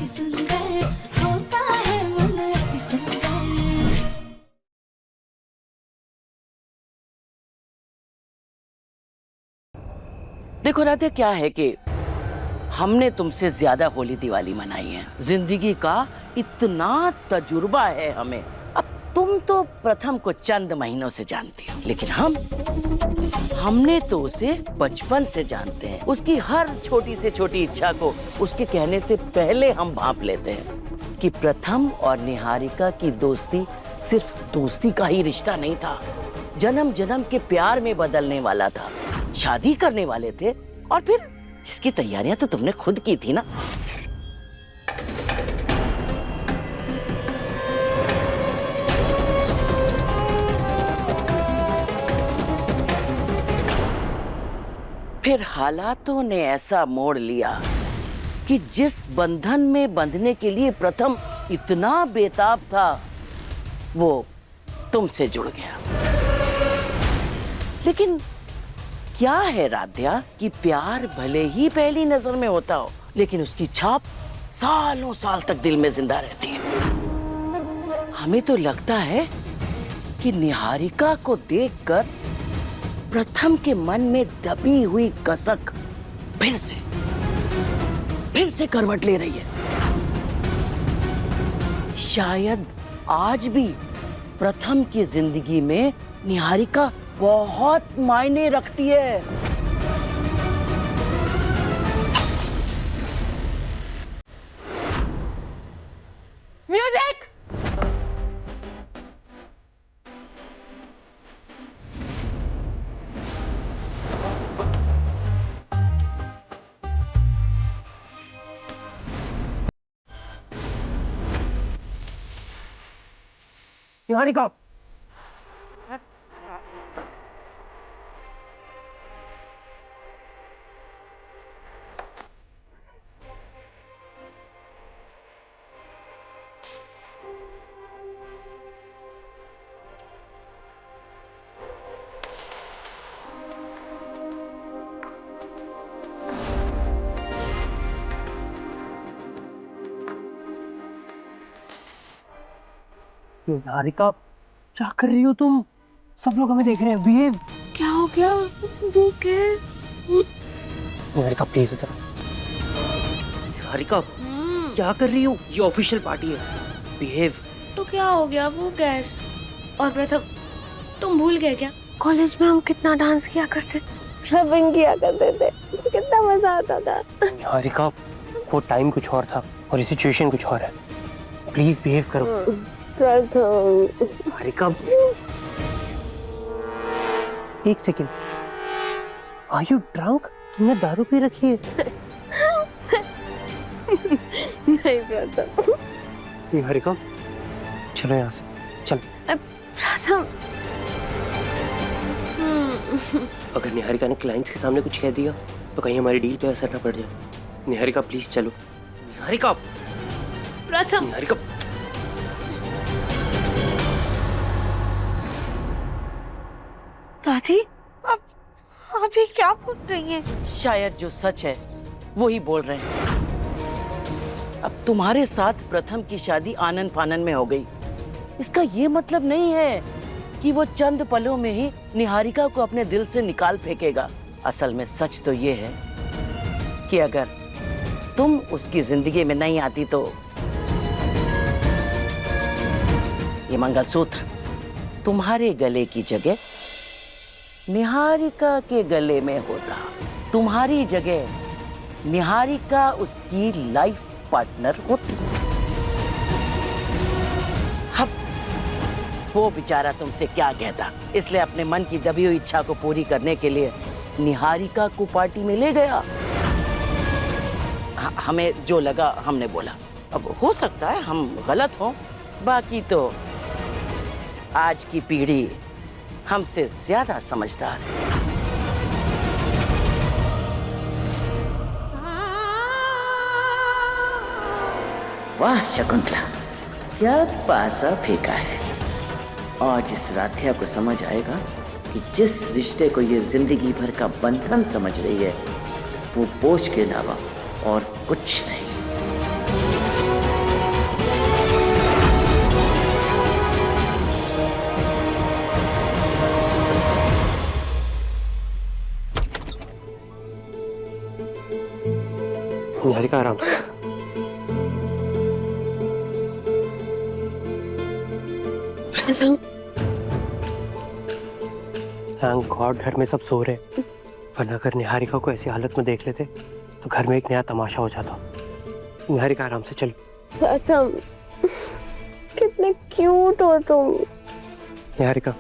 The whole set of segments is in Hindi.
अति सुंदर होता है मन अति सुंदर। देखो राधे, क्या है कि हमने तुमसे ज्यादा होली दिवाली मनाई है। जिंदगी का इतना तजुर्बा है हमें। अब तुम तो प्रथम को चंद महीनों से जानती हो, लेकिन हमने तो उसे बचपन से जानते हैं। उसकी हर छोटी से छोटी इच्छा को उसके कहने से पहले हम भांप लेते हैं कि प्रथम और निहारिका की दोस्ती सिर्फ दोस्ती का ही रिश्ता नहीं था, जन्म जन्म के प्यार में बदलने वाला था। शादी करने वाले थे, और फिर जिसकी तैयारियां तो तुमने खुद की थी ना। फिर हालातों ने ऐसा मोड़ लिया कि जिस बंधन में बंधने के लिए प्रथम इतना बेताब था, वो तुमसे जुड़ गया। लेकिन क्या है राध्या कि प्यार भले ही पहली नजर में होता हो, लेकिन उसकी छाप सालों साल तक दिल में जिंदा रहती है। हमें तो लगता है कि निहारिका को देखकर प्रथम के मन में दबी हुई कसक फिर से करवट ले रही है। शायद आज भी प्रथम की जिंदगी में निहारिका बहुत मायने रखती है। म्यूजिक! निहारिका, निहारिका, क्या कर रही हो तुम? सब लोग हमें देख रहे हैं। बिहेव। क्या हो गया? वो क्या? निहारिका प्लीज इधर। निहारिका, क्या कर रही हो? ये ऑफिशियल पार्टी है। बिहेव। तो क्या हो गया? वो गैस और प्रथम, तुम भूल गए क्या? कॉलेज में हम कितना डांस किया करते थे, क्लबिंग किया करते थे, कितना मजा आता था। निहारिका, वो टाइम कुछ और था और ये सिचुएशन कुछ और है। प्लीज बिहेव करो। प्रथम, निहारिका, एक सेकेंड। Are you drunk? तुमने दारू पी रखी है? नहीं प्रथम। निहारिका, चलो यहाँ से, चलो। प्रथम, अगर निहारिका ने क्लाइंट्स के सामने कुछ कह दिया तो कहीं हमारी डील पे असर ना पड़ जाए। निहारिका प्लीज चलो। निहारिका, प्रथम। निहारिका, दादी, अब अभी क्या बोल रही है? शायद जो सच है वो ही बोल रहे हैं। अब तुम्हारे साथ प्रथम की शादी आनन फानन में हो गई, इसका ये मतलब नहीं है कि वो चंद पलों में ही निहारिका को अपने दिल से निकाल फेंकेगा। असल में सच तो ये है कि अगर तुम उसकी जिंदगी में नहीं आती तो ये मंगलसूत्र तुम्हारे गले की जगह निहारिका के गले में होता। तुम्हारी जगह निहारिका उसकी लाइफ पार्टनर होती। अब वो बेचारा तुमसे क्या कहता, इसलिए अपने मन की दबी हुई इच्छा को पूरी करने के लिए निहारिका को पार्टी में ले गया। हमें जो लगा हमने बोला। अब हो सकता है हम गलत हों, बाकी तो आज की पीढ़ी हमसे ज्यादा समझदार है। वाह शकुंतला, क्या पासा फेंका है। आज इस राध्या को समझ आएगा कि जिस रिश्ते को ये जिंदगी भर का बंधन समझ रही है वो बोझ के अलावा और कुछ नहीं। निहारिका आराम से। प्रथम, थैंक गॉड घर में सब सो रहे, वरना अगर निहारिका को ऐसी हालत में देख लेते तो घर में एक नया तमाशा हो जाता। निहारिका आराम से चल। प्रथम, कितने क्यूट हो तुम। निहारिका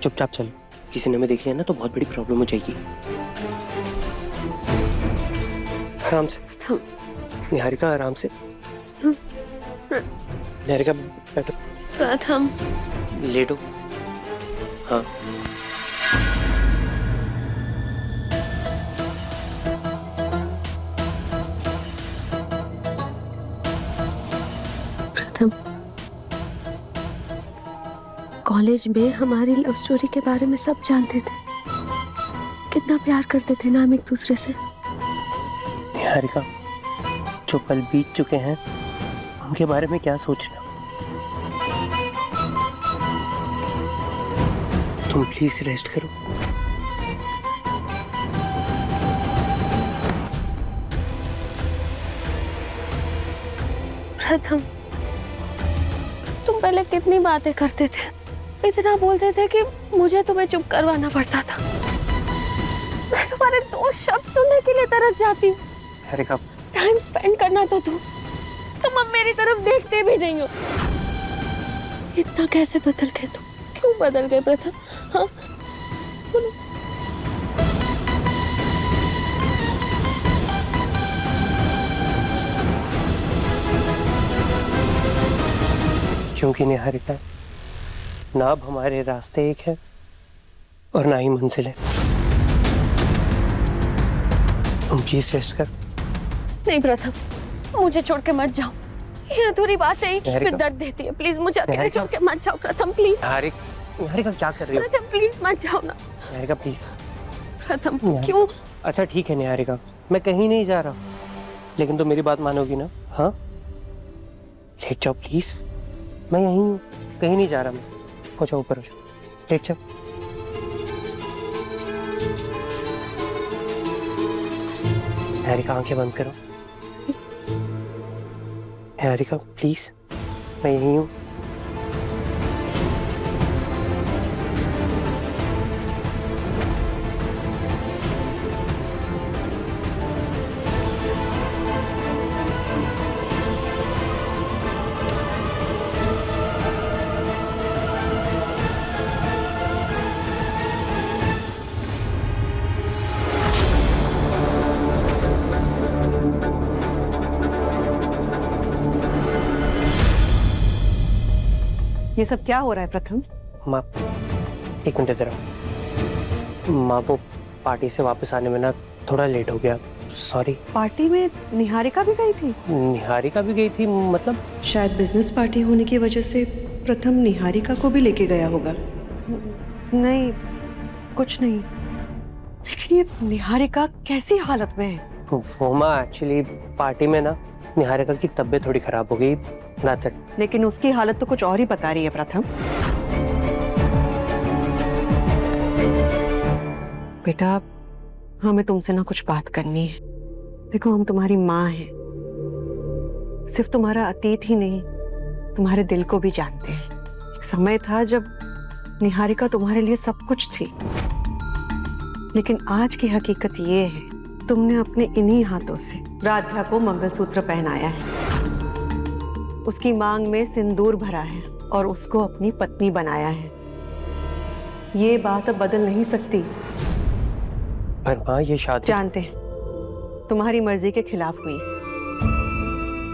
चुपचाप चल, किसी ने हमें देख लिया ना तो बहुत बड़ी प्रॉब्लम हो जाएगी। आराम से निहारिका, आराम से। निहारिका बैठो। प्रथम, लेटो। हाँ प्रथम, कॉलेज में हमारी लव स्टोरी के बारे में सब जानते थे। कितना प्यार करते थे ना हम एक दूसरे से। निहारिका, जो पल बीत चुके हैं उनके बारे में क्या सोचना। तुम प्लीज रेस्ट करो। प्रथम, तुम पहले कितनी बातें करते थे, इतना बोलते थे कि मुझे तुम्हें चुप करवाना पड़ता था। मैं तुम्हारे दो शब्द सुनने के लिए तरस जाती हूँ। निहारिका, टाइम स्पेंड करना तो तुम अब मेरी तरफ देखते भी नहीं हो। इतना कैसे बदल गए तुम? क्यों बदल गए प्रथम? हाँ बोलो। क्योंकि निहारिका, ना अब हमारे रास्ते एक है और ना ही मंजिल है। तुम प्लीज रेस्ट कर। नहीं प्रथम, मुझे छोड़ के मत जाओ। ये अधूरी बात है, फिर दर्द देती है। प्लीज मुझे अकेले छोड़ के मत जाओ प्रथम, प्लीज। निहारिका क्या कर रही हो? प्रथम प्लीज मत जाओ ना। निहारिका प्लीज। प्रथम क्यों? अच्छा ठीक है निहारिका, मैं कहीं नहीं जा रहा, लेकिन तो मेरी बात मानोगी ना? हाँ लेट जाओ प्लीज, मैं यहीं हूँ, कहीं नहीं जा रहा मैं। हो जाओ ऊपर, हो जाओ, लेट जाओ। निहारिका आंखें बंद करो। निहारिका प्लीज, मैं यहीं हूँ। ये सब क्या हो रहा है प्रथम? माँ एक मिनट जरा। माँ वो पार्टी से वापस आने में ना थोड़ा लेट हो गया, सॉरी। पार्टी में निहारिका भी गई थी? निहारिका भी गई थी, मतलब शायद बिजनेस पार्टी होने की वजह से प्रथम निहारिका को भी लेके गया होगा। नहीं, कुछ नहीं। लेकिन ये निहारिका कैसी हालत में है? वो माँ एक्चुअली पार्टी में ना निहारिका की तबीयत थोड़ी खराब हो गई, that's it। लेकिन उसकी हालत तो कुछ और ही बता रही है प्रथम। बेटा, हमें तुमसे ना कुछ बात करनी है। देखो, हम तुम्हारी माँ हैं, सिर्फ तुम्हारा अतीत ही नहीं, तुम्हारे दिल को भी जानते हैं। एक समय था जब निहारिका तुम्हारे लिए सब कुछ थी, लेकिन आज की हकीकत ये है, तुमने अपने इन्हीं हाथों से राध्या को मंगलसूत्र पहनाया है, उसकी मांग में सिंदूर भरा है और उसको अपनी पत्नी बनाया है। ये बात अब बदल नहीं सकती। पर माँ ये शादी, जानते हैं तुम्हारी मर्जी के खिलाफ हुई,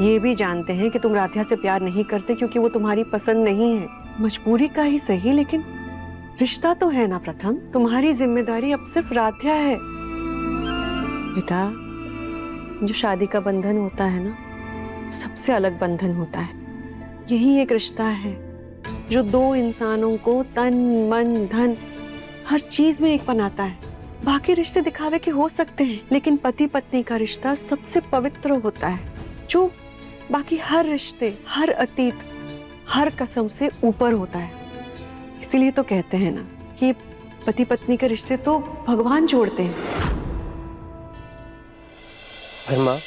ये भी जानते हैं कि तुम राध्या से प्यार नहीं करते क्योंकि वो तुम्हारी पसंद नहीं है। मजबूरी का ही सही, लेकिन रिश्ता तो है ना प्रथम। तुम्हारी जिम्मेदारी अब सिर्फ राध्या है। बेटा, जो शादी का बंधन होता है ना, सबसे अलग बंधन होता है। यही एक रिश्ता है जो दो इंसानों को तन मन धन हर चीज में एक बनाता है। बाकी रिश्ते दिखावे के हो सकते हैं, लेकिन पति पत्नी का रिश्ता सबसे पवित्र होता है, जो बाकी हर रिश्ते, हर अतीत, हर कसम से ऊपर होता है। इसीलिए तो कहते हैं ना कि पति पत्नी के रिश्ते तो भगवान जोड़ते हैं। पर माँ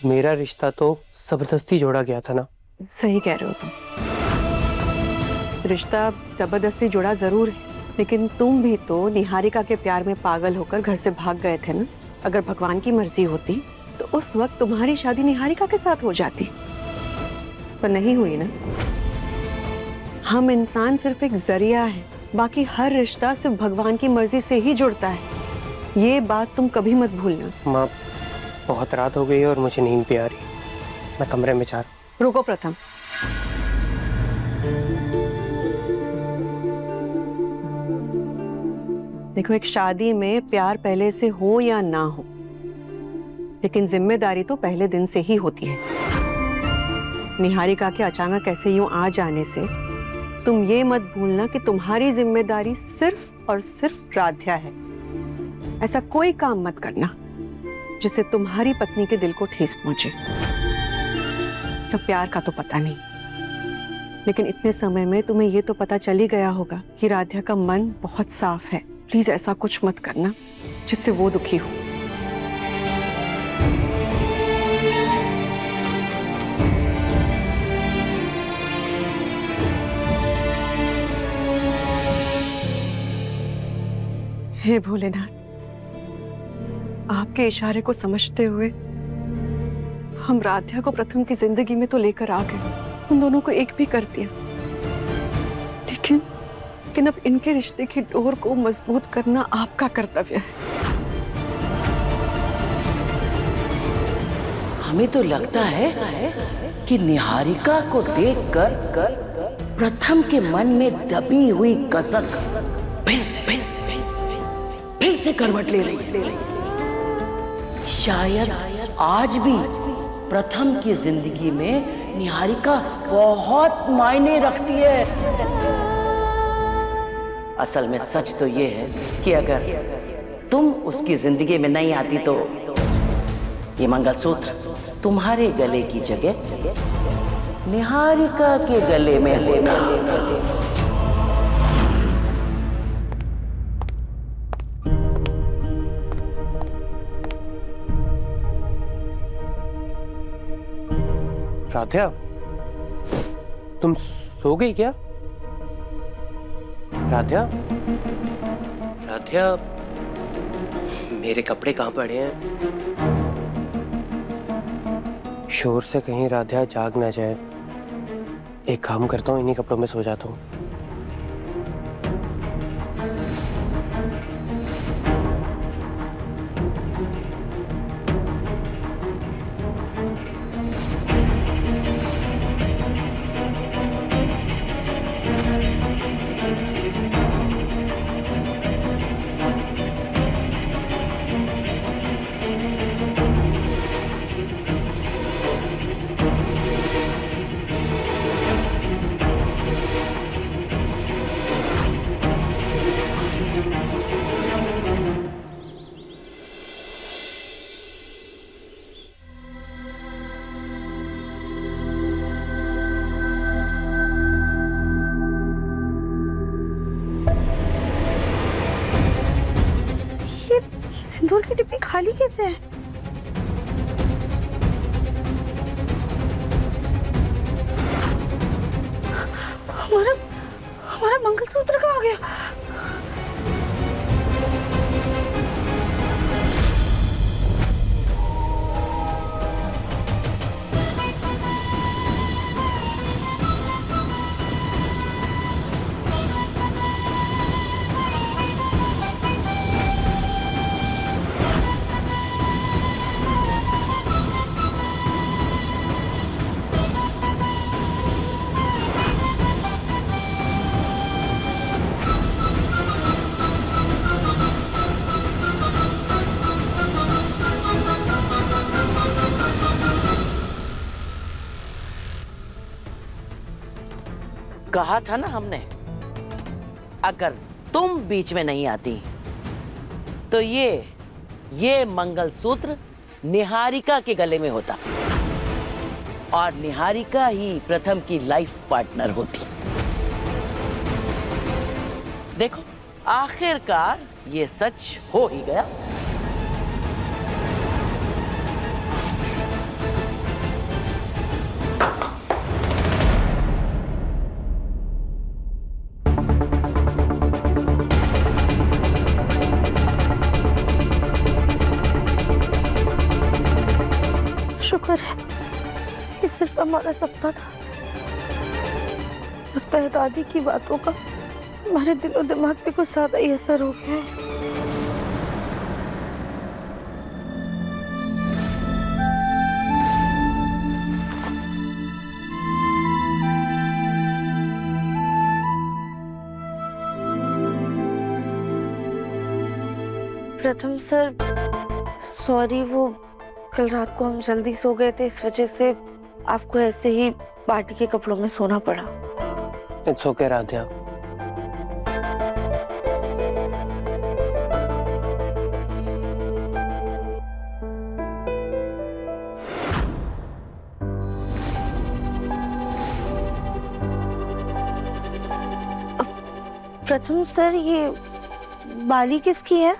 मेरा रिश्ता तो जबरदस्ती जोड़ा गया था ना। सही कह रहे हो तुम, रिश्ता जबरदस्ती जुड़ा जरूर है, लेकिन तुम भी तो निहारिका के प्यार में पागल होकर घर से भाग गए थे ना। अगर भगवान की मर्जी होती तो उस वक्त तुम्हारी शादी निहारिका के साथ हो जाती, पर नहीं हुई ना। हम इंसान सिर्फ एक जरिया है, बाकी हर रिश्ता सिर्फ भगवान की मर्जी से ही जुड़ता है। ये बात तुम कभी मत भूलना। माँ, बहुत रात हो गई है और मुझे नींद भी आ रही है, मैं कमरे में जा रहा हूँ। रुको प्रथम, देखो एक शादी में प्यार पहले से हो या ना हो, लेकिन जिम्मेदारी तो पहले दिन से ही होती है। निहारिका के अचानक ऐसे यूं आ जाने से तुम ये मत भूलना कि तुम्हारी जिम्मेदारी सिर्फ और सिर्फ राध्या है। ऐसा कोई काम मत करना जिससे तुम्हारी पत्नी के दिल को ठेस पहुंचे। तो प्यार का तो पता नहीं, लेकिन इतने समय में तुम्हें ये तो पता चल ही गया होगा कि राध्या का मन बहुत साफ है। प्लीज ऐसा कुछ मत करना जिससे वो दुखी हो। हे भोलेनाथ, आपके इशारे को समझते हुए हम राध्या को प्रथम की जिंदगी में तो लेकर आ गए, उन दोनों को एक भी कर दिया, लेकिन अब इनके रिश्ते की डोर को मजबूत करना आपका कर्तव्य है। हमें तो लगता है कि निहारिका को देखकर प्रथम के मन में दबी हुई कसक फिर से करवट ले रही है। शायद आज भी प्रथम की जिंदगी में निहारिका बहुत मायने रखती है। असल में सच तो ये है कि अगर तुम उसकी जिंदगी में नहीं आती तो ये मंगलसूत्र तुम्हारे गले की जगह निहारिका के गले में होता। राध्या, तुम सो गई क्या? राध्या, राध्या, मेरे कपड़े कहाँ पड़े हैं? शोर से कहीं राध्या जाग ना जाए। एक काम करता हूँ, इन्हीं कपड़ों में सो जाता हूँ। सिंदूर की डिब्बी खाली कैसे है? हमारा मंगलसूत्र कहाँ गया? कहा था ना हमने, अगर तुम बीच में नहीं आती तो ये मंगलसूत्र निहारिका के गले में होता और निहारिका ही प्रथम की लाइफ पार्टनर होती। देखो, आखिरकार ये सच हो ही गया। ये सिर्फ हमारा सपना था। लगता है दादी की बातों का हमारे दिलो दिमाग पे कुछ ज्यादा ही असर हो गया है। प्रथम सर, सॉरी, वो कल रात को हम जल्दी सो गए थे, इस वजह से आपको ऐसे ही पार्टी के कपड़ों में सोना पड़ा। It's okay Radhiya. प्रथम सर, ये बाली किसकी है?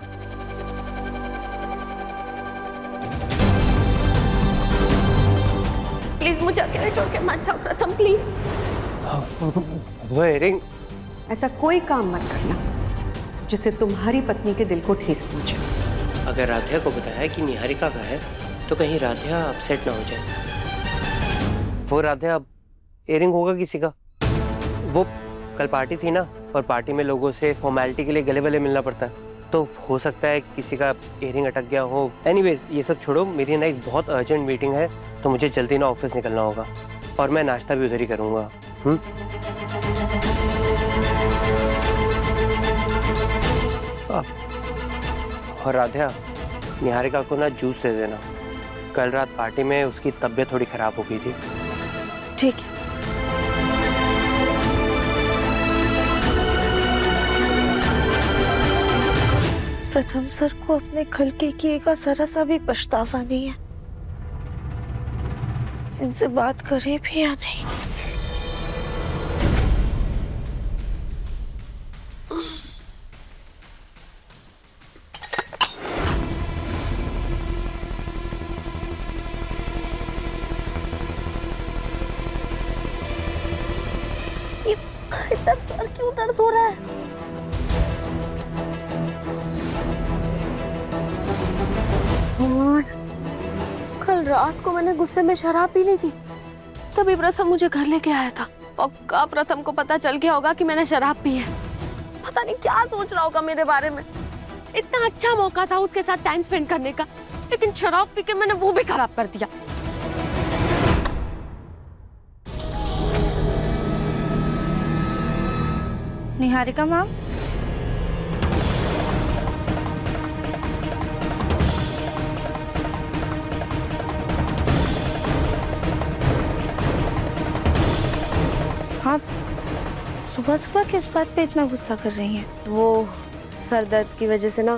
प्लीज मुझे अकेले छोड़ के मत जाओ प्रथम, प्लीज। वो इयरिंग। ऐसा कोई काम मत करना जिससे तुम्हारी पत्नी के दिल को ठेस पहुंचे। अगर राधिया को बताया कि निहारिका का है तो कहीं राधिया अपसेट ना हो जाए। वो राधिया, इयरिंग होगा किसी का। वो कल पार्टी थी ना, और पार्टी में लोगों से फॉर्मेलिटी के लिए गले वले मिलना पड़ता है, तो हो सकता है किसी का इयरिंग अटक गया हो। एनीवेज ये सब छोड़ो, मेरी ना एक बहुत अर्जेंट मीटिंग है, तो मुझे जल्दी ना ऑफिस निकलना होगा, और मैं नाश्ता भी उधर ही करूँगा। और राधिया, निहारिका को ना जूस दे देना। कल रात पार्टी में उसकी तबीयत थोड़ी खराब हो गई थी। ठीक है। प्रथम सर को अपने कल के किए का जरा सा भी पछतावा नहीं है। इनसे बात करे भी या नहीं? ये इतना सर क्यों दर्द हो रहा है? कल रात को मैंने गुस्से में शराब पी ली थी, तभी प्रथम मुझे घर लेके आया था। पक्का प्रथम को पता चल गया होगा कि मैंने शराब पी है। पता नहीं क्या सोच रहा होगा मेरे बारे में। इतना अच्छा मौका था उसके साथ टाइम स्पेंड करने का, लेकिन शराब पी के मैंने वो भी खराब कर दिया। निहारिका मैम, आप सुबह सुबह किस बात पे इतना गुस्सा कर रही हैं? वो सर दर्द की वजह से ना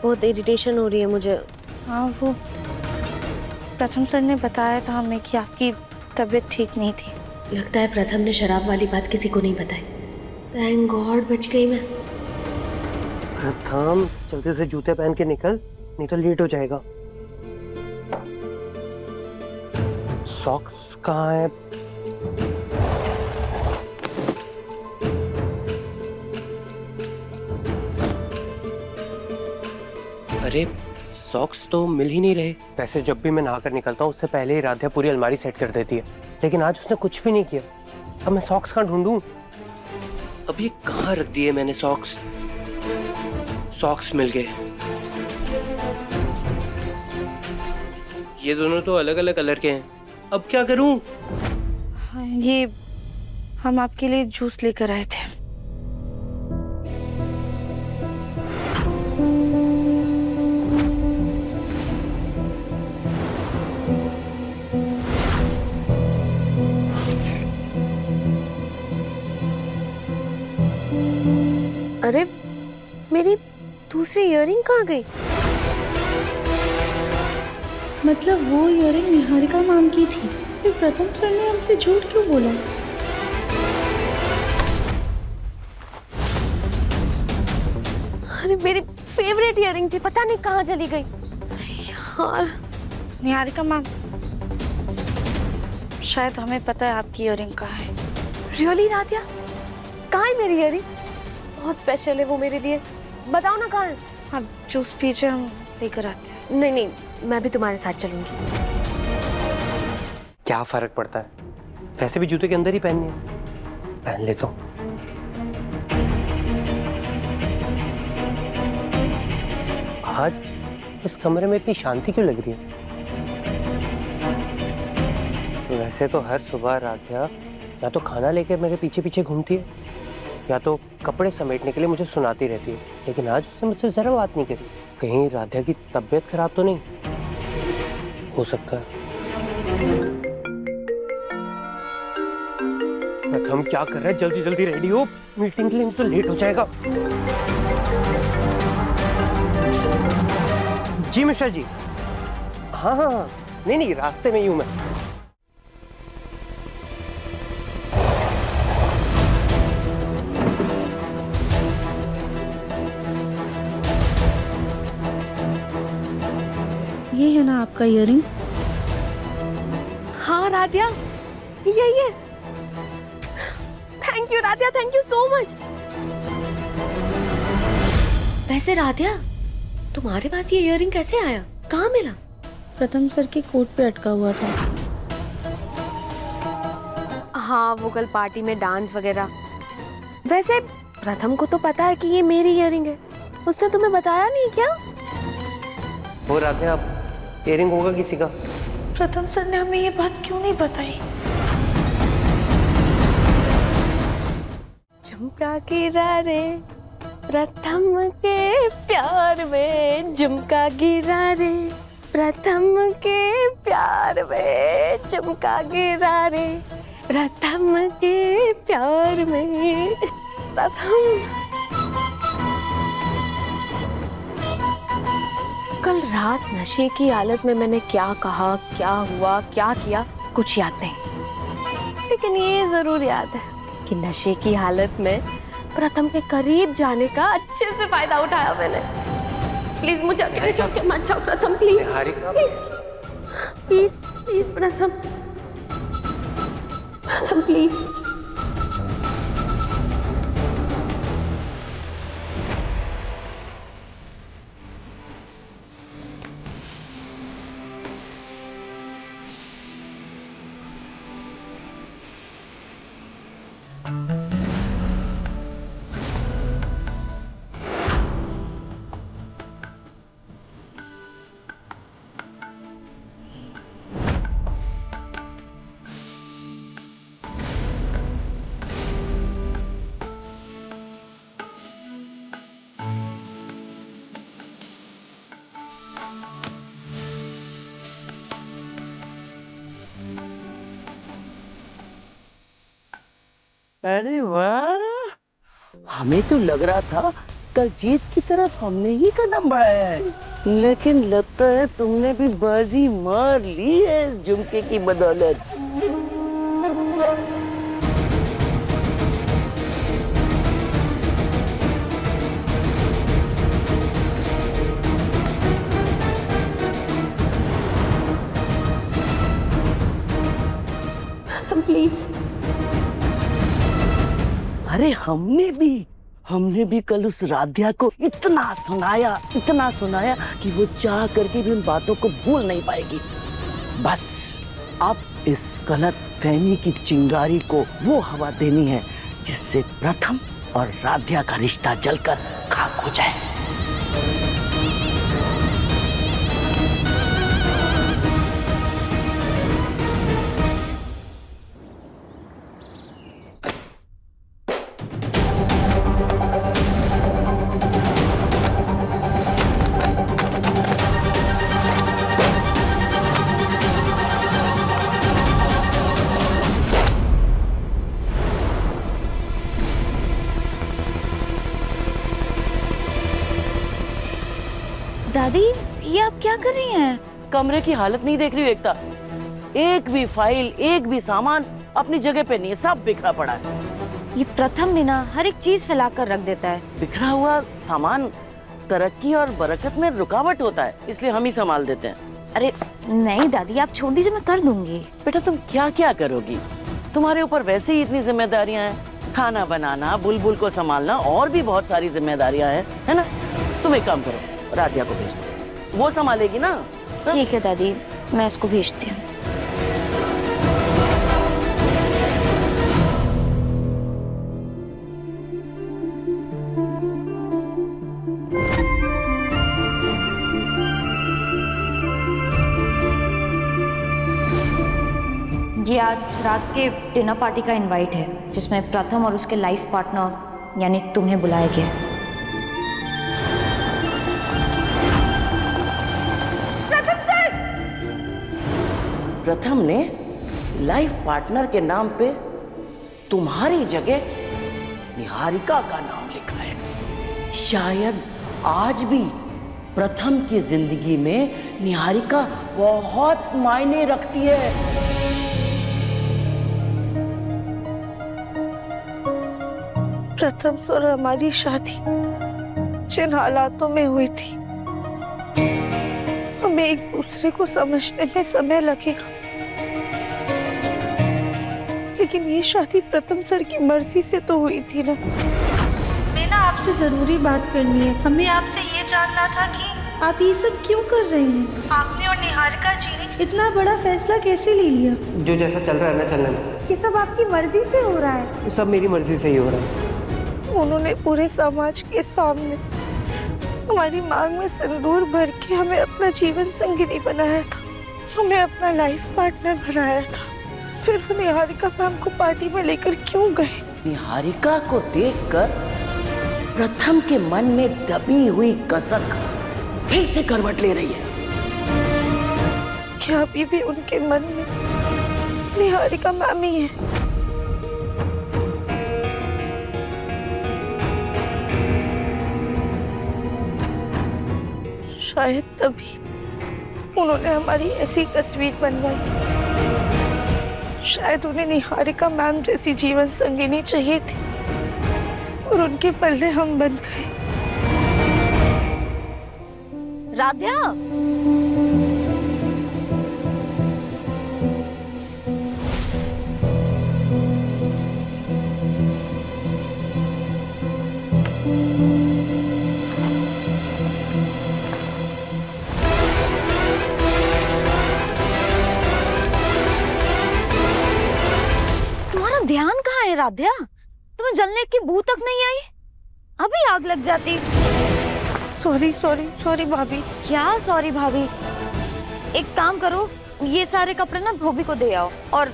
बहुत इरिटेशन हो रही है मुझे। हाँ, वो प्रथम सर ने बताया था हमें कि आपकी तबीयत ठीक नहीं थी। लगता है प्रथम ने शराब वाली बात किसी को नहीं बताई। थैंक गॉड बच गई मैं। प्रथम, जल्दी से जूते पहन के निकल, नहीं तो लेट हो जाएगा। सॉक्स कहाँ है? अरे सॉक्स तो मिल ही नहीं रहे। वैसे जब भी मैं नहाकर निकलता हूँ उससे पहले ही राधिया पूरी अलमारी सेट कर देती है, लेकिन आज उसने कुछ भी नहीं किया। अब मैं सॉक्स कहाँ ढूंढूं? अब ये कहाँ रख दिए मैंने सॉक्स? सॉक्स मिल गए। ये दोनों तो अलग अलग कलर के हैं, अब क्या करूं? हाँ, ये हम आपके लिए जूस लेकर आए थे। अरे मेरी दूसरी इयररिंग कहाँ गई? मतलब वो इयररिंग निहारिका मैम की थी, फिर प्रथम सर ने हमसे झूठ क्यों बोला? अरे मेरी फेवरेट इयररिंग थी, पता नहीं कहाँ चली गई यार। निहारिका मैम, शायद हमें पता है आपकी इयररिंग कहाँ है। रियली राधिया, कहाँ है मेरी इयररिंग? बहुत स्पेशल है वो मेरे लिए, बताओ ना कहाँ है। आप जूस पीजिए, हम लेकर आते हैं। नहीं नहीं, मैं भी तुम्हारे साथ चलूंगी। क्या फर्क पड़ता है, वैसे भी जूते के अंदर ही पहननी है, पहन लेता हूँ। आज इस कमरे में इतनी शांति क्यों लग रही है? वैसे तो हर सुबह राध्या या तो खाना लेकर मेरे पीछे पीछे घूमती है या तो कपड़े समेटने के लिए मुझे सुनाती रहती है, लेकिन आज उसने मुझसे जरा बात नहीं करी। कहीं राध्या की तबीयत खराब तो नहीं हो सकता? प्रथम क्या कर रहा है? जल्दी जल्दी रेडी हो, मीटिंग के लिए तो लेट हो जाएगा। जी मिश्रा जी। हाँ हाँ हाँ, नहीं नहीं, रास्ते में ही हूं मैं। ये है ना आपका इयररिंग? हाँ राध्या, यही है। Thank you Radhya, thank you so much. वैसे राध्या, तुम्हारे पास ये इयररिंग कैसे आया? कहाँ मिला? प्रथम सर के कोट पे अटका हुआ था। हाँ, वो कल पार्टी में डांस वगैरह। वैसे प्रथम को तो पता है कि ये मेरी इयररिंग है, उसने तुम्हें बताया नहीं क्या? वो राध्या, आप इयररिंग होगा किसी का? प्रथम सर ने हमें ये बात क्यों नहीं बताई? झुमका गिरा रे प्रथम के प्यार में, झुमका गिरा रे प्रथम के प्यार में, झुमका गिरा रे प्रथम के प्यार में। प्रथम कल रात नशे की हालत में मैंने क्या कहा, क्या हुआ, क्या किया, कुछ याद नहीं, लेकिन ये जरूर याद है कि नशे की हालत में प्रथम के करीब जाने का अच्छे से फायदा उठाया मैंने। प्लीज मुझे अकेले छोड़ के मत जाओ प्रथम, प्लीज प्लीज प्लीज प्लीज प्रथम, प्रथम प्लीज। अरे वाह, हमें तो लग रहा था कल जीत की तरफ हमने ही कदम बढ़ाया है, लेकिन लगता है तुमने भी बाजी मार ली है इस झुमके की बदौलत। प्रथम प्लीज। अरे हमने भी कल उस राध्या को इतना सुनाया कि वो चाह करके भी उन बातों को भूल नहीं पाएगी। बस अब इस गलत फहमी की चिंगारी को वो हवा देनी है जिससे प्रथम और राध्या का रिश्ता जलकर खाक हो जाए। दादी, ये आप क्या कर रही हैं? कमरे की हालत नहीं देख रही हो एकता? एक भी फाइल, एक भी सामान अपनी जगह पे नहीं है, सब बिखरा पड़ा है। ये प्रथम भी ना हर एक चीज फैलाकर रख देता है। बिखरा हुआ सामान तरक्की और बरकत में रुकावट होता है, इसलिए हम ही संभाल देते हैं। अरे नहीं दादी, आप छोड़ दीजिए, मैं कर दूंगी। बेटा तुम क्या क्या करोगी? तुम्हारे ऊपर वैसे ही इतनी जिम्मेदारियां हैं, खाना बनाना, बुलबुल को संभालना, और भी बहुत सारी जिम्मेदारियां हैं, है ना? तुम एक काम करो, राधिया को भेज दो, वो संभालेगी ना। ठीक है दादी, मैं इसको भेजती हूँ। आज रात के डिनर पार्टी का इनवाइट है जिसमें प्रथम और उसके लाइफ पार्टनर यानी तुम्हें बुलाया गया है। प्रथम ने लाइफ पार्टनर के नाम पे तुम्हारी जगह निहारिका का नाम लिखा है। शायद आज भी प्रथम की जिंदगी में निहारिका बहुत मायने रखती है। प्रथम और हमारी शादी जिन हालातों में हुई थी, हमें एक दूसरे को समझने में समय लगेगा, लेकिन ये शादी प्रथम सर की मर्जी से तो हुई थी ना। मैं ना आपसे जरूरी बात करनी है। हमें आपसे ये जानना था कि आप ये सब क्यों कर रहे हैं। आपने और निहारिका जी ने इतना बड़ा फैसला कैसे ले लिया। जो जैसा चल रहा है ना चलने दो। ये सब आपकी मर्जी से हो रहा है। ये सब मेरी मर्जी से ही हो रहा है। उन्होंने पूरे समाज के सामने हमारी मांग में सिंदूर भर के हमें अपना जीवन संगिनी बनाया था, हमें अपना लाइफ पार्टनर बनाया था। फिर वो निहारिका मैम को पार्टी में लेकर क्यों गए। निहारिका को देखकर प्रथम के मन में दबी हुई कसक फिर से करवट ले रही है। क्या अभी भी उनके मन में निहारिका मैम ही है। शायद तभी उन्होंने हमारी ऐसी तस्वीर बनवाई। शायद उन्हें निहारिका मैम जैसी जीवन संगिनी चाहिए थी और उनके पल्ले हम बन गए। राध्या, ध्यान कहाँ है राध्या? तुम्हें जलने की बू तक नहीं आई? अभी आग लग जाती। सॉरी सॉरी सॉरी भाभी। क्या सॉरी भाभी? एक काम करो, ये सारे कपड़े ना धोबी को दे आओ और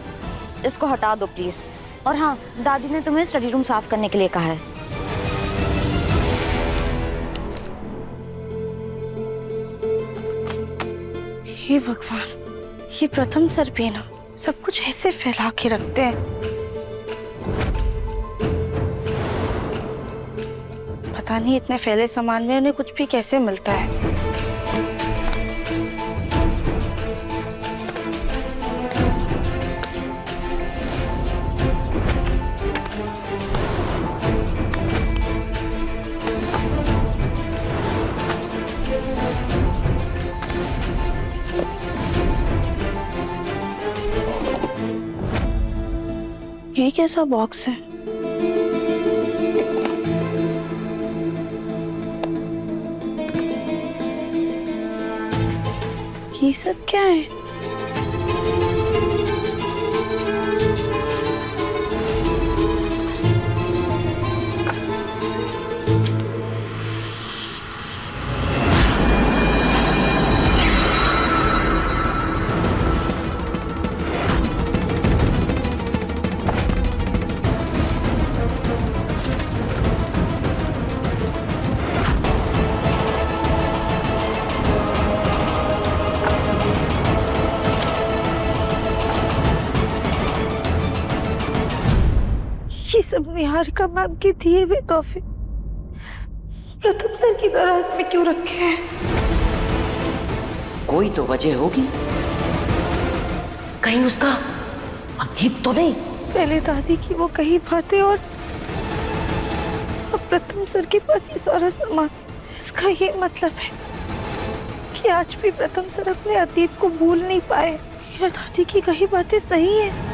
इसको हटा दो प्लीज। और हाँ, दादी ने तुम्हें स्टडी रूम साफ करने के लिए कहा है। हे भगवान, ये प्रथम सर भी ना सब कुछ ऐसे फैला के रखते हैं। पता नहीं इतने फैले सामान में उन्हें कुछ भी कैसे मिलता है। ये कैसा बॉक्स है? ये सब क्या है? ये सब निहारिका मैम के दिए हुए तोहफे प्रथम सर की दराज में क्यों रखे हैं? कोई तो वजह होगी। कहीं उसका अतीत तो नहीं? पहले दादी की वो कही बातें और अब प्रथम सर के पास ये सारा सामान। इसका ये मतलब है कि आज भी प्रथम सर अपने अतीत को भूल नहीं पाए। या दादी की कही बातें सही है?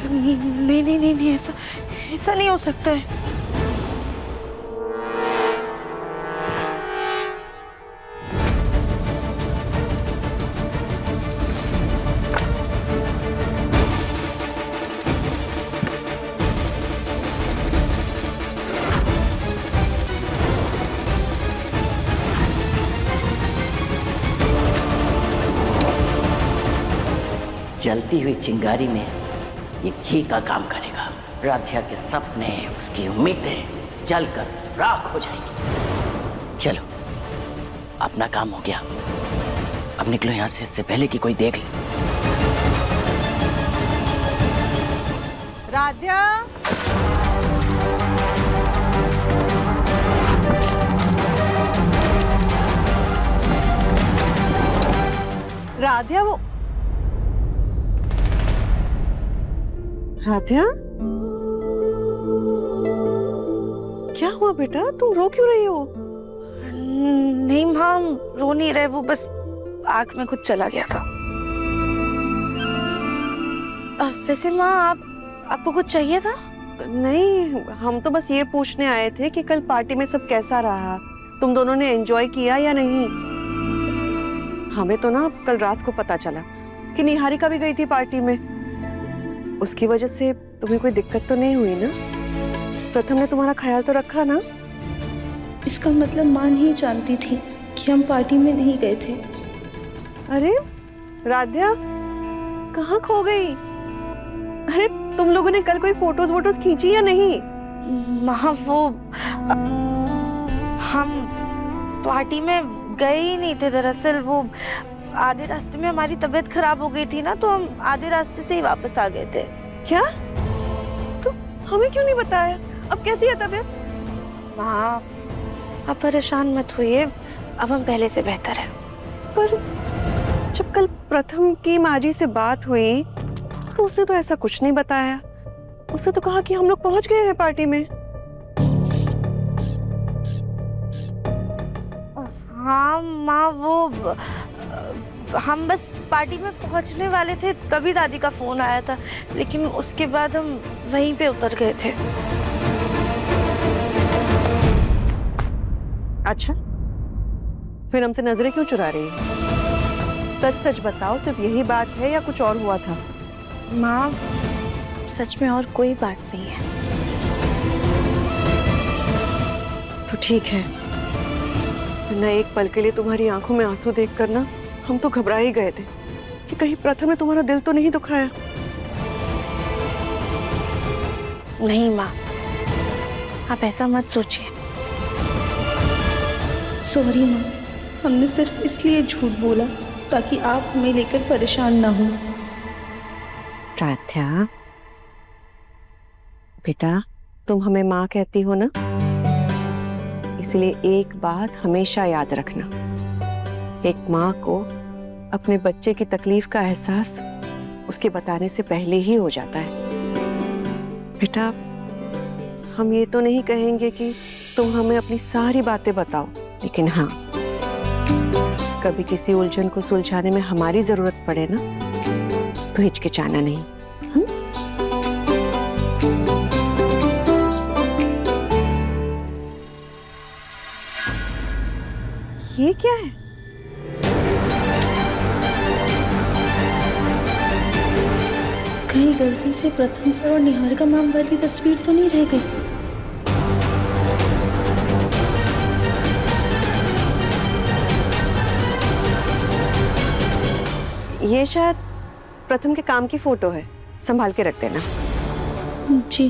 नहीं नहीं नहीं नहीं, ऐसा नहीं हो सकता है। जलती हुई चिंगारी में ये घी का काम करेगा। राध्या के सपने, उसकी उम्मीदें जलकर राख हो जाएंगी। चलो, अपना काम हो गया, अब निकलो यहां से, इससे पहले कि कोई देख ले। राध्या, राध्या, वो राध्या, क्या हुआ बेटा? तुम रो क्यों रही हो? नहीं माँ, हम रो नहीं रहे, वो बस आँख में कुछ चला गया था। वैसे माँ, आपको कुछ चाहिए था? नहीं, हम तो बस ये पूछने आए थे कि कल पार्टी में सब कैसा रहा, तुम दोनों ने एंजॉय किया या नहीं। हमें तो ना कल रात को पता चला कि निहारिका भी गई थी पार्टी में। उसकी वजह से तुम्हें कोई दिक्कत तो नहीं हुई ना? प्रथम ने तुम्हारा ख्याल तो रखा ना? इसका मतलब माँ नहीं जानती थी कि हम पार्टी में नहीं गए थे। अरे राध्या, कहाँ खो गई? अरे तुम लोगों ने कल कोई फोटोज वोटोज खींची या नहीं? माँ, वो हम पार्टी में गए ही नहीं थे। दरअसल वो आधे रास्ते में हमारी तबीयत खराब हो गई थी ना, तो हम आधे रास्ते से ही वापस आ गए थे। क्या? तो हमें क्यों नहीं बताया? अब कैसी है तबीयत? माँ, आप परेशान मत होइए, अब हम पहले से बेहतर हैं। पर जब कल प्रथम की माँ जी से बात हुई तो उसने तो ऐसा कुछ नहीं बताया। उसने तो कहा कि हम लोग पहुंच गए हैं पार्टी में। हाँ माँ, वो हम बस पार्टी में पहुंचने वाले थे तभी दादी का फोन आया था, लेकिन उसके बाद हम वहीं पे उतर गए थे। अच्छा, फिर हमसे नजरें क्यों चुरा रही है? सच सच बताओ, सिर्फ यही बात है या कुछ और हुआ था? माँ, सच में और कोई बात नहीं है। तो ठीक है, वरना एक पल के लिए तुम्हारी आंखों में आंसू देखकर ना हम तो घबरा ही गए थे कि कहीं प्रथम ने तुम्हारा दिल तो नहीं दुखाया। नहीं माँ, आप ऐसा मत सोचिए। सॉरी माँ, हमने सिर्फ इसलिए झूठ बोला ताकि आप हमें लेकर परेशान ना हो। राध्या बेटा, तुम हमें माँ कहती हो ना, इसलिए एक बात हमेशा याद रखना, एक माँ को अपने बच्चे की तकलीफ का एहसास उसके बताने से पहले ही हो जाता है। बेटा, हम ये तो नहीं कहेंगे कि तुम हमें अपनी सारी बातें बताओ, लेकिन हाँ, कभी किसी उलझन को सुलझाने में हमारी जरूरत पड़े ना, तो हिचकिचाना नहीं। ये क्या है? कहीं गलती से प्रथम सर और निहारिका मैम वाली तस्वीर तो नहीं रह गई? ये शायद प्रथम के काम की फोटो है, संभाल के रख देना। जी।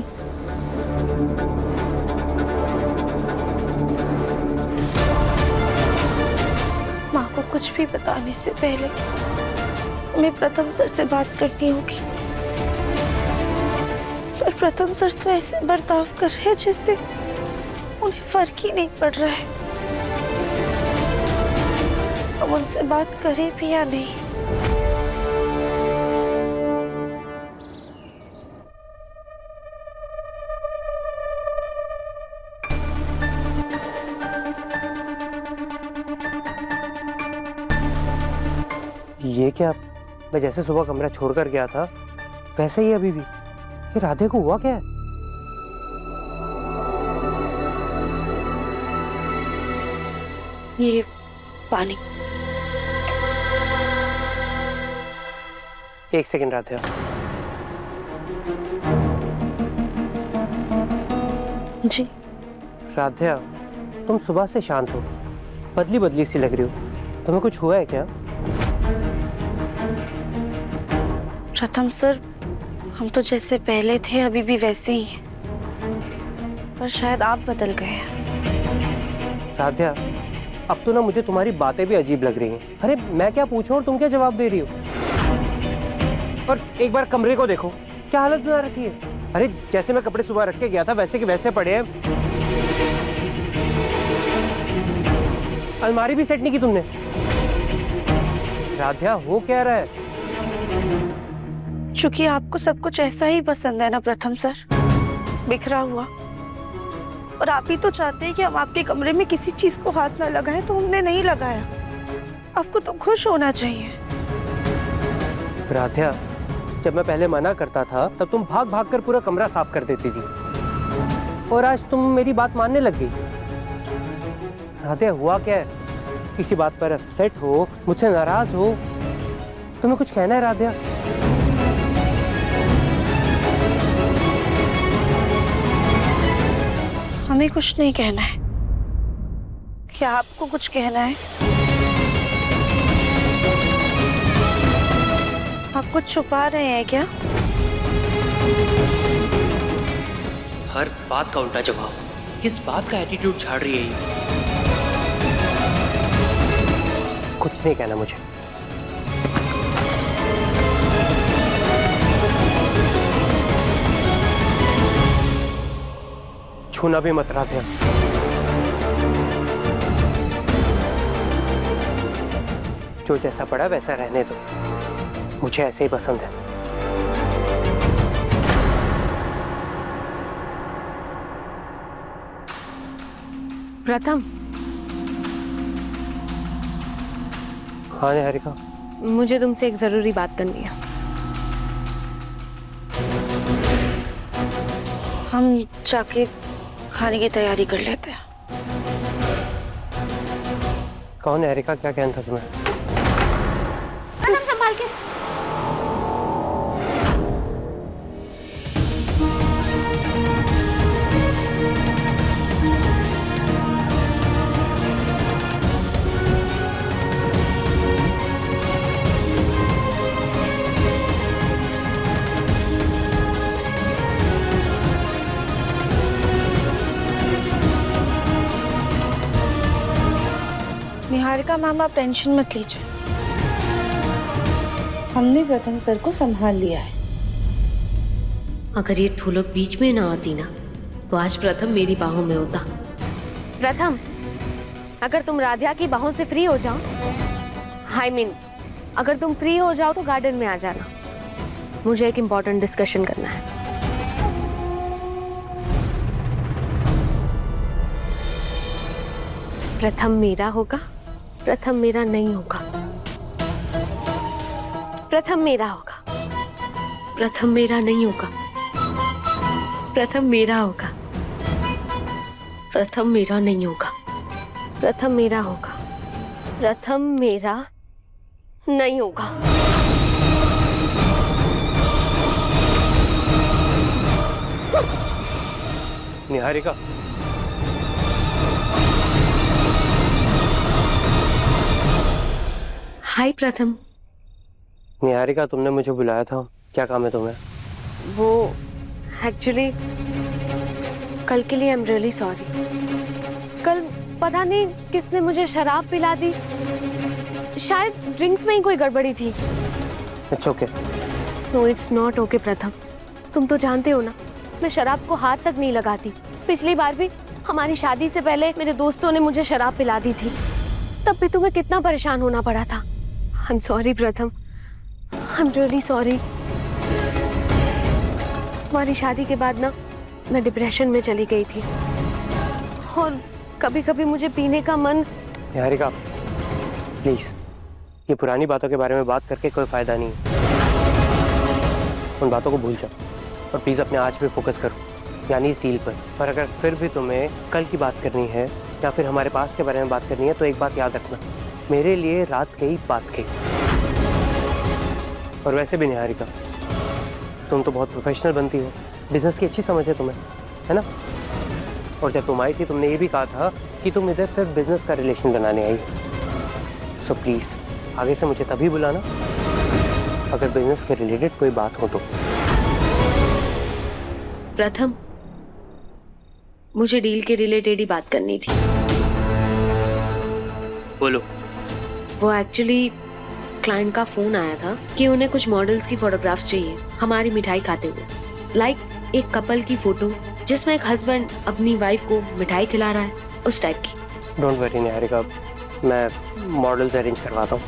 माँ को कुछ भी बताने से पहले हमें प्रथम सर से बात करनी होगी। पर प्रथम सर तो ऐसे बर्ताव कर रहे हैं जैसे उन्हें फर्क ही नहीं पड़ रहा है। हम उनसे बात करें भी या नहीं? ये क्या? मैं जैसे सुबह कमरा छोड़कर गया था वैसे ही अभी भी। ये राधे को हुआ क्या है? ये पानी। एक सेकंड राधे। जी। राध्या, तुम सुबह से शांत हो, बदली बदली सी लग रही हो। तुम्हें कुछ हुआ है क्या? प्रथम सर, हम तो जैसे पहले थे अभी भी वैसे ही हैं, पर शायद आप बदल गए हैं। राध्या, अब तो ना मुझे तुम्हारी बातें भी अजीब लग रही हैं। अरे मैं क्या पूछूं और तुम क्या जवाब दे रही हो? और एक बार कमरे को देखो, क्या हालत बना रखी है। अरे जैसे मैं कपड़े सुबह रख के गया था वैसे के वैसे पड़े हैं। अलमारी भी सेट नहीं की तुमने। राध्या, हो क्या रहा है? क्योंकि आपको सब कुछ ऐसा ही पसंद है ना प्रथम सर, बिखरा हुआ। और आप ही तो चाहते हैं कि हम आपके कमरे में किसी चीज को हाथ ना लगाएं, तो हमने नहीं लगाया। आपको तो खुश होना चाहिए। राध्या, जब मैं पहले मना करता था तब तुम भाग भाग कर पूरा कमरा साफ कर देती थी, और आज तुम मेरी बात मानने लग गई। राध्या, हुआ क्या है? किसी बात पर अपसेट हो, मुझसे नाराज हो? तुम्हें कुछ कहना है राध्या? हमें कुछ नहीं कहना है। क्या आपको कुछ कहना है? आप कुछ छुपा रहे हैं क्या? हर बात का उल्टा जवाब। किस बात का एटीट्यूड झाड़ रही है ये? कुछ नहीं कहना मुझे। छूना भी मत राध्या। जो जैसा पड़ा वैसा रहने दो, मुझे ऐसे ही पसंद है। प्रथम, हाँ निहारिका, मुझे तुमसे एक जरूरी बात करनी है। हम जाके खाने की तैयारी कर लेते हैं। कौन निहारिका, क्या कहना था तुम्हें? प्रथम, संभाल के। निहारिका मैम, आप टेंशन मत लीजिए, हमने प्रथम सर को संभाल लिया है। अगर ये ठुलक बीच में ना आती ना, तो आज प्रथम मेरी बाहों में होता। प्रथम, अगर तुम राध्या की बाहों से फ्री हो जाओ, अगर तुम फ्री हो जाओ तो गार्डन में आ जाना। मुझे एक इम्पोर्टेंट डिस्कशन करना है। प्रथम मेरा होगा, प्रथम मेरा नहीं होगा। प्रथम मेरा होगा, प्रथम मेरा नहीं होगा। प्रथम मेरा होगा। प्रथम मेरा नहीं होगा। प्रथम मेरा होगा। प्रथम मेरा नहीं होगा। निहारिका, हाय प्रथम। निहारिका, तुमने मुझे बुलाया था, क्या काम है तुम्हें? वो एक्चुअली कल के लिए आई एम रियली सॉरी। कल पता नहीं किसने मुझे शराब पिला दी, शायद ड्रिंक्स में ही कोई गड़बड़ी थी। It's okay. No, it's not okay Pratham. तुम तो जानते हो ना, मैं शराब को हाथ तक नहीं लगाती। पिछली बार भी हमारी शादी से पहले मेरे दोस्तों ने मुझे शराब पिला दी थी, तब भी तुम्हें कितना परेशान होना पड़ा था। आई एम सॉरी प्रथम, आई एम रियली सॉरी। हमारी शादी के बाद ना मैं डिप्रेशन में चली गई थी, और कभी कभी मुझे पीने का मन। निहारिका, प्लीज, ये पुरानी बातों के बारे में बात करके कोई फायदा नहीं है। उन बातों को भूल जाओ और प्लीज अपने आज पे फोकस करो, यानी इस डील पर। और अगर फिर भी तुम्हें कल की बात करनी है या फिर हमारे पास के बारे में बात करनी है, तो एक बात याद रखना, मेरे लिए रात गई बात गई। और वैसे भी निहारिका, तुम तो बहुत प्रोफेशनल बनती हो, बिजनेस की अच्छी समझ है तुम्हें, है ना? और जब तुम आई थी तुमने ये भी कहा था कि तुम इधर सिर्फ बिजनेस का रिलेशन बनाने आई। सो प्लीज आगे से मुझे तभी बुलाना अगर बिजनेस के रिलेटेड कोई बात हो तो। प्रथम, मुझे डील के रिलेटेड ही बात करनी थी। बोलो। वो एक्चुअली क्लाइंट का फोन आया था कि उन्हें कुछ मॉडल्स की फोटोग्राफ चाहिए हमारी मिठाई खाते हुए, लाइक एक कपल की फोटो जिसमें एक हस्बैंड अपनी वाइफ को मिठाई खिला रहा है, उस टाइप की। डोंट वरी निहारिका, मैं मॉडल्स अरेंज करवाता हूँ।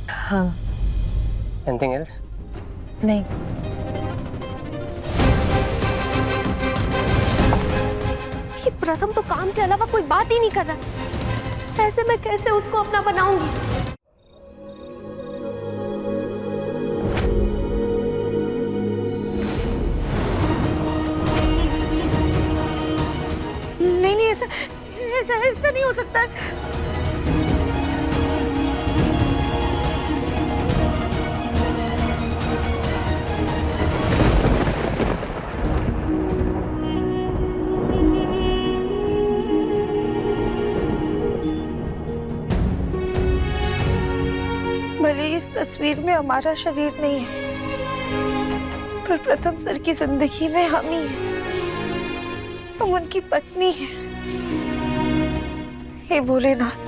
हाँ। Anything else? नहीं। ये प्रथम तो काम के अलावा कोई बात ही नहीं कर रहा। ऐसे मैं कैसे उसको अपना बनाऊंगी? नहीं नहीं, ऐसा ऐसा ऐसा नहीं हो सकता है। भले ही इस तस्वीर में हमारा शरीर नहीं है, पर प्रथम सर की जिंदगी में हम ही हैं। हम उनकी पत्नी हैं। हे भोलेनाथ,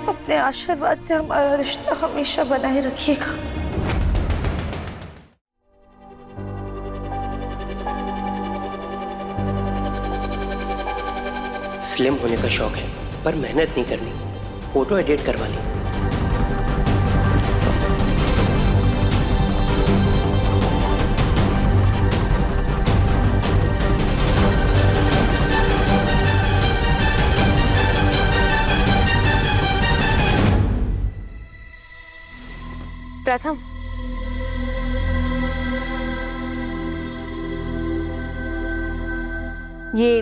अपने आशीर्वाद से हमारा रिश्ता हमेशा बनाए रखिएगा। स्लिम होने का शौक है पर मेहनत नहीं करनी, फोटो एडिट करवानी। प्रथम, ये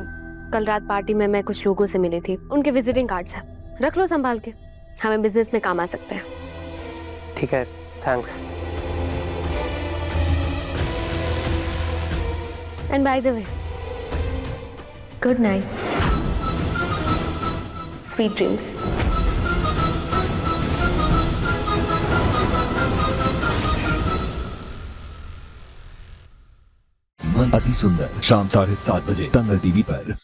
कल रात पार्टी में मैं कुछ लोगों से मिली थी, उनके विजिटिंग कार्ड्स हैं, रख लो संभाल के, हमें बिजनेस में काम आ सकते हैं। ठीक है, thanks. And by the way, good night, sweet dreams. मन अति सुंदर, शाम 7:30 बजे दंगल टीवी पर।